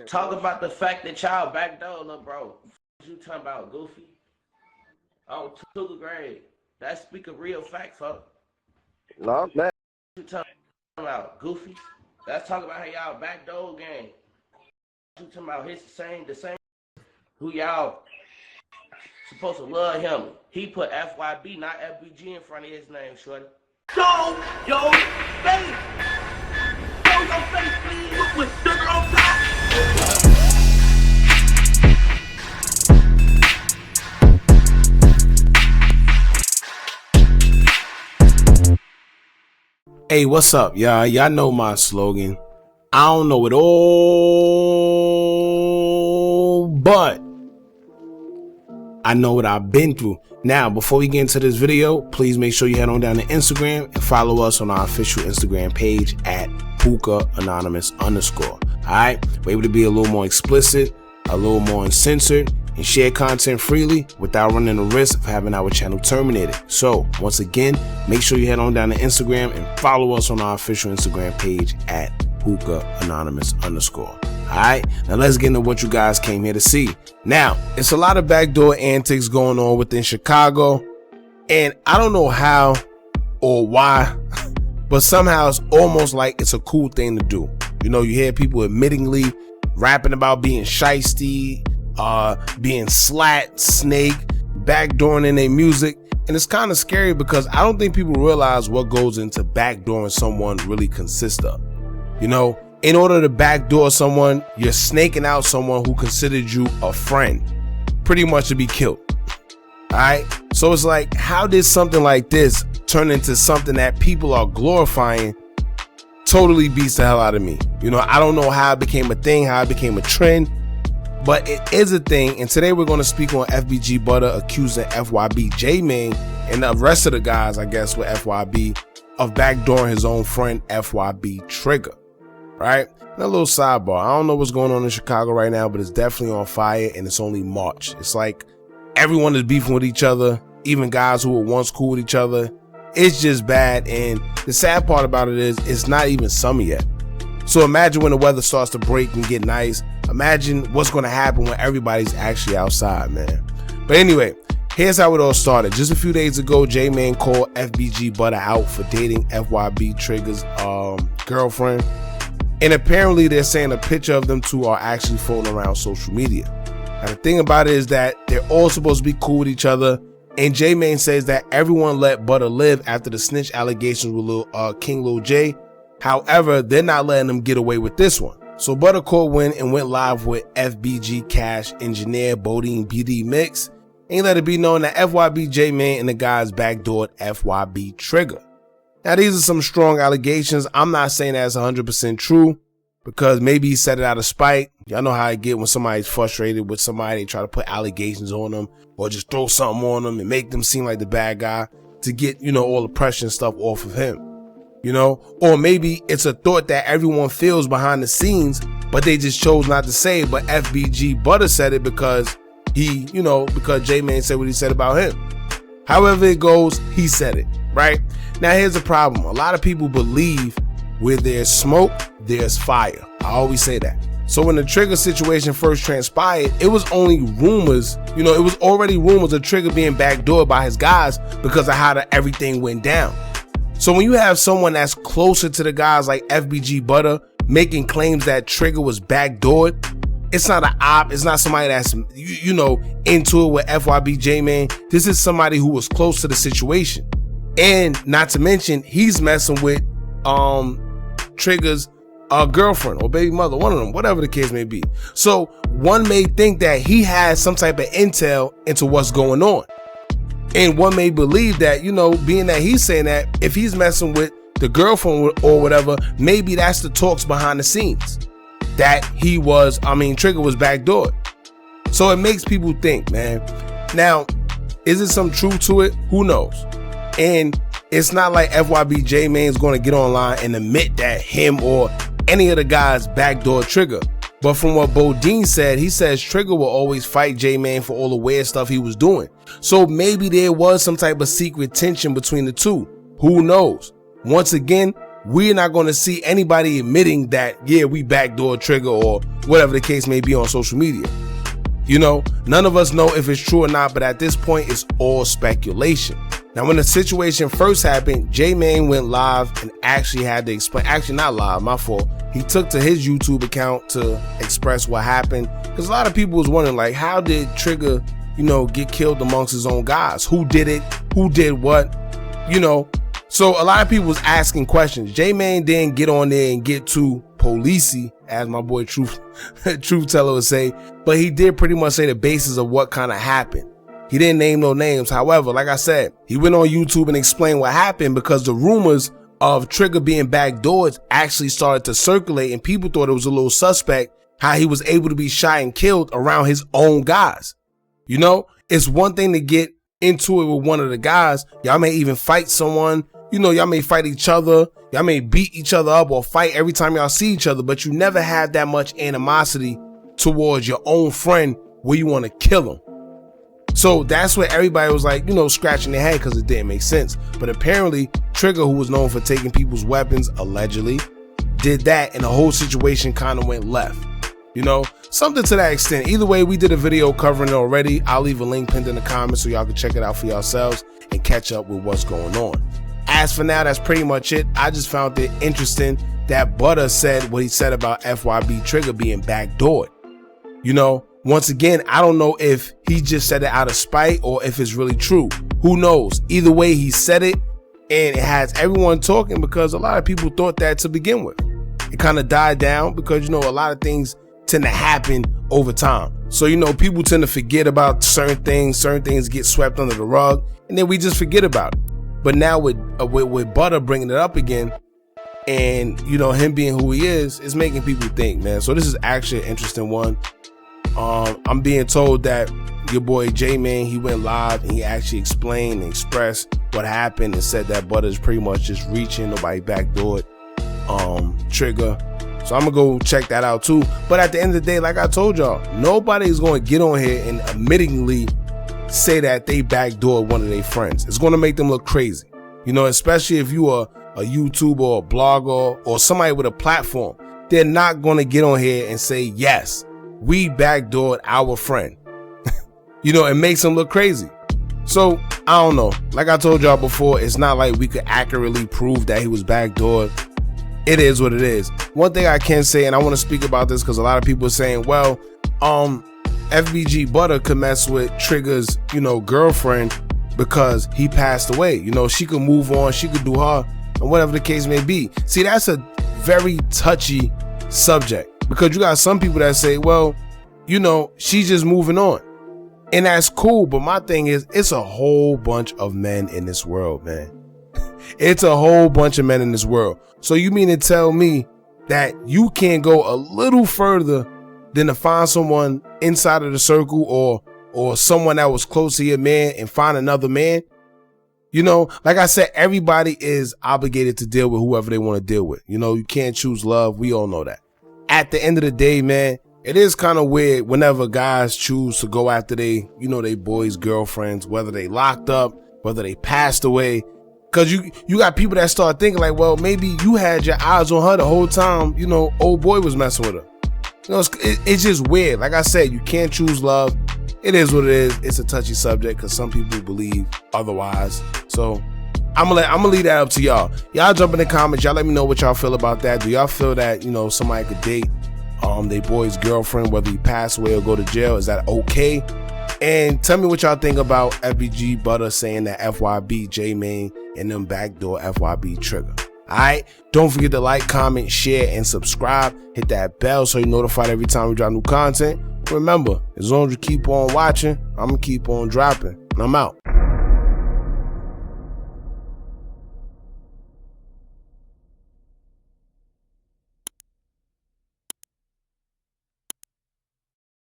Talk about the fact that y'all backdoor, little bro. What you talking about, Goofy? Oh, 2nd grade. That speak of real facts, huh? No, man. What you talking about, Goofy? That's talking about how y'all backdoor game. What you talking about the same who y'all supposed to love him. He put FYB, not FBG in front of his name, shorty. Show your face. Show your face, please, with sugar on top. Hey, what's up, y'all? Y'all know my slogan. I don't know it all, but I know what I've been through. Now, before we get into this video, please make sure you head on down to Instagram and follow us on our official Instagram page at hookahanonymous_. Alright, we're able to be a little more explicit, a little more uncensored, and share content freely without running the risk of having our channel terminated. So, once again, make sure you head on down to Instagram and follow us on our official Instagram page at hookahanonymous_. Alright, now let's get into what you guys came here to see. Now, it's a lot of backdoor antics going on within Chicago, and I don't know how or why, but somehow it's almost like it's a cool thing to do. You know, you hear people admittingly rapping about being shiesty, being slat, snake, backdooring in their music, and it's kind of scary because I don't think people realize what goes into backdooring someone really consists of. You know, in order to backdoor someone, you're snaking out someone who considered you a friend, pretty much to be killed. All right. So it's like, how did something like this turn into something that people are glorifying? Totally beats the hell out of me. You know, I don't know how it became a thing, how it became a trend, but it is a thing. And today we're going to speak on FBG Butta accusing FYB J-Man and the rest of the guys, I guess, with FYB of backdooring his own friend FYB Trigga. Right? And a little sidebar. I don't know what's going on in Chicago right now, but it's definitely on fire, and it's only March. It's like everyone is beefing with each other, even guys who were once cool with each other. It's just bad, and the sad part about it is it's not even summer yet. So imagine when the weather starts to break and get nice. Imagine what's going to happen when everybody's actually outside, man. But anyway, here's how it all started. Just a few days ago, J-Man called FBG Butta out for dating FYB Trigga's girlfriend. And apparently they're saying a picture of them two are actually floating around social media. Now the thing about it is that they're all supposed to be cool with each other. And J-Man says that everyone let Butta live after the snitch allegations with King Lil J. However, they're not letting them get away with this one. So Butta called win and went live with FBG Cash Engineer Bodine BD Mix. And let it be known that FYB J-Man and the guys backdoored FYB Trigga. Now, these are some strong allegations. I'm not saying that's 100% true because maybe he said it out of spite. Y'all know how I get when somebody's frustrated with somebody, they try to put allegations on them or just throw something on them and make them seem like the bad guy to get, you know, all the pressure and stuff off of him, you know, or maybe it's a thought that everyone feels behind the scenes, but they just chose not to say it. But FBG Butta said it because he, you know, because J-Man said what he said about him. However it goes, he said it, right? Now, here's the problem. A lot of people believe where there's smoke, there's fire. I always say that. So when the Trigga situation first transpired, it was only rumors, you know, it was already rumors of Trigga being backdoored by his guys because of how everything went down. So when you have someone that's closer to the guys like FBG Butta making claims that Trigga was backdoored, it's not an op. It's not somebody that's, you know, into it with FYB J-Man. This is somebody who was close to the situation. And not to mention, he's messing with Trigga's girlfriend or baby mother, one of them, whatever the case may be. So one may think that he has some type of intel into what's going on. And one may believe that, you know, being that he's saying that if he's messing with the girlfriend or whatever, maybe that's the talks behind the scenes. That Trigga was backdoored. So it makes people think, man. Now, is there some truth to it? Who knows? And it's not like FYB J-Man is going to get online and admit that him or any of the guys backdoor Trigga. But from what Bodine said, he says Trigga will always fight J-Man for all the weird stuff he was doing. So maybe there was some type of secret tension between the two. Who knows? Once again, we're not going to see anybody admitting that, yeah, we backdoor Trigga or whatever the case may be on social media. You know, none of us know if it's true or not, but at this point, it's all speculation. Now, when the situation first happened, J-Man went live and actually had to explain, actually not live, my fault. He took to his YouTube account to express what happened. Because a lot of people was wondering, like, how did Trigga, you know, get killed amongst his own guys? Who did it? Who did what? You know, so a lot of people was asking questions. J-Man didn't get on there and get too policey, as my boy Truth Teller would say, but he did pretty much say the basis of what kind of happened. He didn't name no names. However, like I said, he went on YouTube and explained what happened because the rumors of Trigga being backdoored actually started to circulate, and people thought it was a little suspect how he was able to be shot and killed around his own guys. You know, it's one thing to get into it with one of the guys. Y'all may even fight someone. You know, y'all may fight each other. Y'all may beat each other up or fight every time y'all see each other, but you never have that much animosity towards your own friend where you want to kill him. So that's where everybody was like, you know, scratching their head because it didn't make sense. But apparently Trigga, who was known for taking people's weapons, allegedly did that, and the whole situation kind of went left. You know, something to that extent. Either way, we did a video covering it already. I'll leave a link pinned in the comments so y'all can check it out for yourselves and catch up with what's going on. As for now, that's pretty much it. I just found it interesting that Butta said what he said about FYB Trigga being backdoored. You know, once again, I don't know if he just said it out of spite or if it's really true. Who knows? Either way, he said it, and it has everyone talking because a lot of people thought that to begin with. It kind of died down because, you know, a lot of things tend to happen over time. So, you know, people tend to forget about certain things get swept under the rug, and then we just forget about it. But now with Butta bringing it up again, and, you know, him being who he is making people think, man. So this is actually an interesting one. I'm being told that your boy J-Man, he went live and he actually explained and expressed what happened and said that Butta is pretty much just reaching, nobody backdoored Trigga. So I'm gonna go check that out too. But at the end of the day, like I told y'all, nobody's gonna get on here and admittingly say that they backdoored one of their friends. It's gonna make them look crazy, you know, especially if you are a YouTuber or a blogger or somebody with a platform. They're not gonna get on here and say, yes, we backdoored our friend. You know, it makes them look crazy. So I don't know, like I told y'all before, it's not like we could accurately prove that he was backdoored. It is what it is. One thing I can say, and I want to speak about this because a lot of people are saying, well, FBG Butta could mess with Trigga's, you know, girlfriend because he passed away. You know, she could move on, she could do her, and whatever the case may be. See, that's a very touchy subject because you got some people that say, well, you know, she's just moving on. And that's cool, but my thing is, it's a whole bunch of men in this world, man. It's a whole bunch of men in this world. So you mean to tell me that you can't go a little further than to find someone inside of the circle or someone that was close to your man and find another man? You know, like I said, everybody is obligated to deal with whoever they want to deal with. You know, you can't choose love. We all know that. At the end of the day, man, it is kind of weird whenever guys choose to go after they boys' girlfriends, whether they locked up, whether they passed away. Cause you got people that start thinking like, well, maybe you had your eyes on her the whole time, you know, old boy was messing with her. You know, it's just weird. Like I said, you can't choose love. It is what it is. It's a touchy subject because some people believe otherwise. So I'm gonna leave that up to y'all. Y'all jump in the comments. Y'all let me know what y'all feel about that. Do y'all feel that, you know, somebody could date their boy's girlfriend, whether he passed away or go to jail? Is that okay? And tell me what y'all think about FBG Butta saying that FYB J-Man and them backdoor FYB Trigga. Alright, don't forget to like, comment, share, and subscribe. Hit that bell so you're notified every time we drop new content. Remember, as long as you keep on watching, I'm gonna keep on dropping. And I'm out.